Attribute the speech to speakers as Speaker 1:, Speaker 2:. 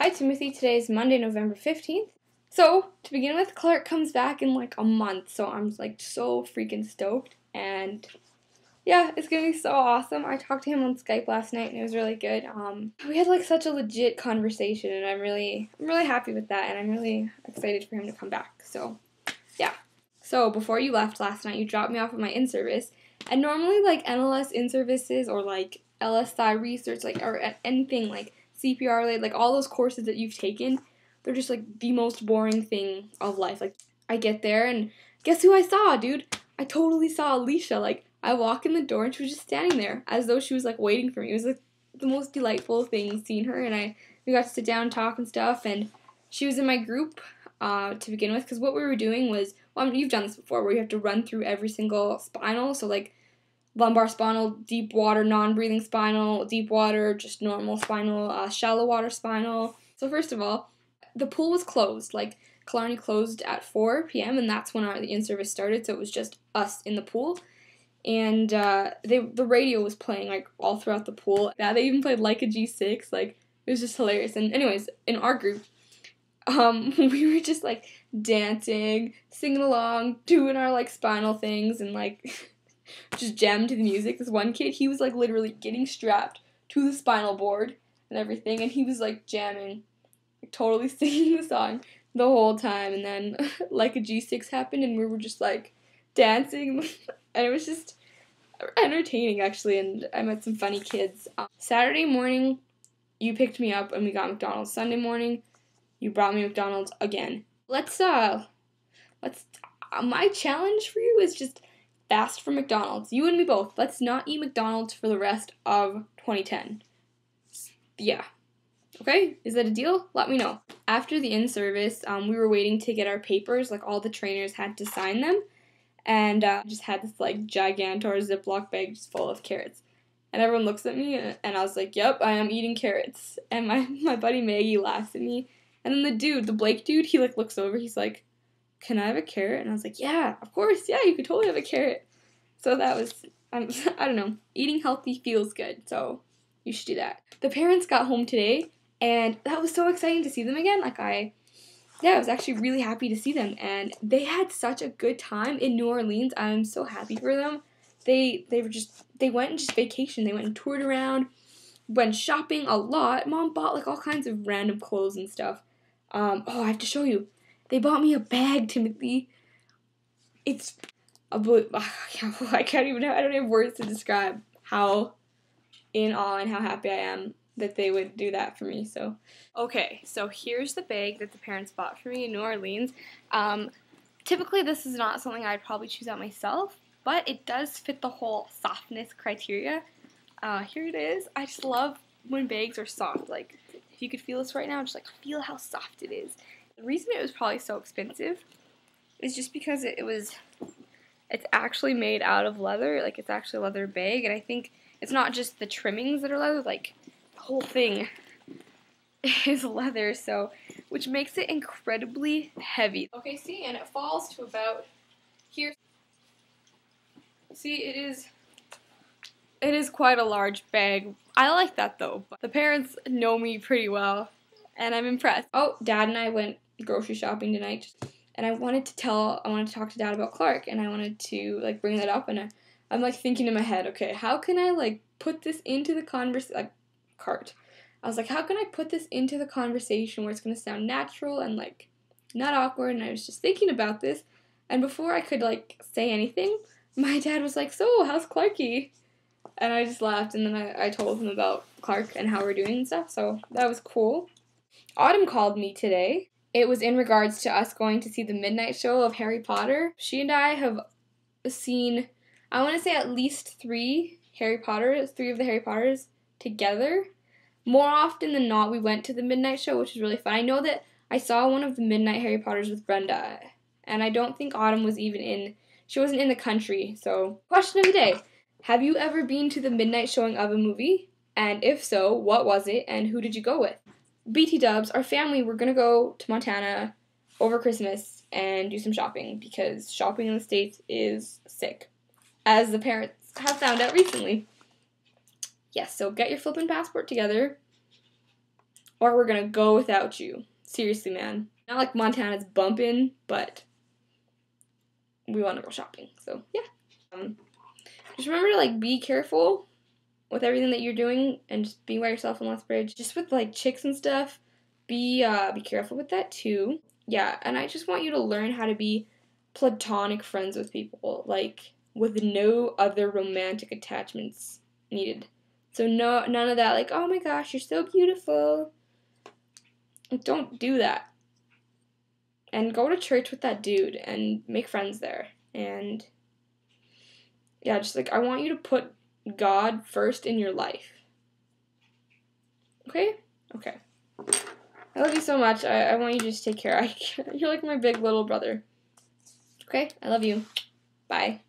Speaker 1: Hi Timothy, today is Monday, November 15th. So, to begin with, Clark comes back in like a month, so I'm like so freaking stoked, and yeah, it's gonna be so awesome. I talked to him on Skype last night and it was really good. We had like such a legit conversation, and I'm really happy with that, and I'm really excited for him to come back. So, yeah. So, before you left last night, you dropped me off at my in-service, and normally like NLS in-services or like LSI research, like, or anything like CPR related, like all those courses that you've taken, they're just like the most boring thing of life. Like, I get there and guess who I saw, dude? I totally saw Alicia. Like, I walk in the door and she was just standing there as though she was like waiting for me. It was like the most delightful thing seeing her, and we got to sit down and talk and stuff, and she was in my group to begin with, because what we were doing was, well, I mean, you've done this before, where you have to run through every single spinal, so like lumbar spinal, deep water, non-breathing spinal, deep water, just normal spinal, shallow water spinal. So first of all, the pool was closed. Like, Killarney closed at 4 p.m. and that's when the in-service started, so it was just us in the pool. And the radio was playing like all throughout the pool. Yeah, they even played Like a G6. Like, it was just hilarious. And anyways, in our group, we were just like dancing, singing along, doing our like spinal things, and like just jammed to the music. This one kid, he was like literally getting strapped to the spinal board and everything, and he was like jamming, like totally singing the song the whole time. And then Like a G6 happened, and we were just like dancing, and it was just entertaining actually. And I met some funny kids. Saturday morning, you picked me up and we got McDonald's. Sunday morning, you brought me McDonald's again. Let's my challenge for you is just fast from McDonald's. You and me both. Let's not eat McDonald's for the rest of 2010. Yeah. Okay? Is that a deal? Let me know. After the in-service, we were waiting to get our papers. Like, all the trainers had to sign them. And just had this like Gigantor Ziploc bag just full of carrots. And everyone looks at me, and I was like, yep, I am eating carrots. And my buddy Maggie laughs at me. And then the Blake dude, he like looks over, he's like, can I have a carrot? And I was like, yeah, of course, yeah, you could totally have a carrot. So that was, I don't know, eating healthy feels good, so you should do that. The parents got home today, and that was so exciting to see them again. Like, I was actually really happy to see them, and they had such a good time in New Orleans. I'm so happy for them. They went and just vacationed. They went and toured around, went shopping a lot. Mom bought like all kinds of random clothes and stuff. I have to show you. They bought me a bag, Timothy. It's a blue. I can't even. I don't have words to describe how in awe and how happy I am that they would do that for me. So, okay, so here's the bag that the parents bought for me in New Orleans. Typically, this is not something I'd probably choose out myself, but it does fit the whole softness criteria. Here it is. I just love when bags are soft. Like, if you could feel this right now, just like feel how soft it is. The reason it was probably so expensive is just because it's actually made out of leather. Like, it's actually a leather bag, and I think it's not just the trimmings that are leather, like the whole thing is leather, so, which makes it incredibly heavy. Okay, see, and it falls to about here. See, it is quite a large bag. I like that though. The parents know me pretty well, and I'm impressed. Oh, Dad and I went grocery shopping tonight, and I wanted to talk to Dad about Clark, and I wanted to like bring that up, and I'm like thinking in my head, okay, how can I like put this into the cart? I was like, how can I put this into the conversation where it's gonna sound natural and like not awkward? And I was just thinking about this, and before I could like say anything, my dad was like, so how's Clarky? And I just laughed, and then I told him about Clark and how we're doing and stuff, so that was cool. Autumn called me today. It was in regards to us going to see the midnight show of Harry Potter. She and I have seen, I want to say, at least three of the Harry Potters together. More often than not, we went to the midnight show, which was really fun. I know that I saw one of the midnight Harry Potters with Brenda, and I don't think Autumn was even she wasn't in the country. So, question of the day. Have you ever been to the midnight showing of a movie? And if so, what was it, and who did you go with? BT Dubs, our family, we're going to go to Montana over Christmas and do some shopping, because shopping in the States is sick, as the parents have found out recently. Yes, so get your flippin' passport together. or we're gonna go without you. Seriously, man. Not like Montana's bumping, but we want to go shopping. So yeah. Just remember to like be careful with everything that you're doing, and just being by yourself in Lethbridge. Just with like chicks and stuff, be careful with that too. Yeah, and I just want you to learn how to be platonic friends with people, like with no other romantic attachments needed. So none of that like, oh my gosh, you're so beautiful. Like, don't do that. And go to church with that dude and make friends there. And yeah, just like I want you to put God first in your life. Okay? Okay. I love you so much. I want you to just take care. You're like my big little brother. Okay? I love you. Bye.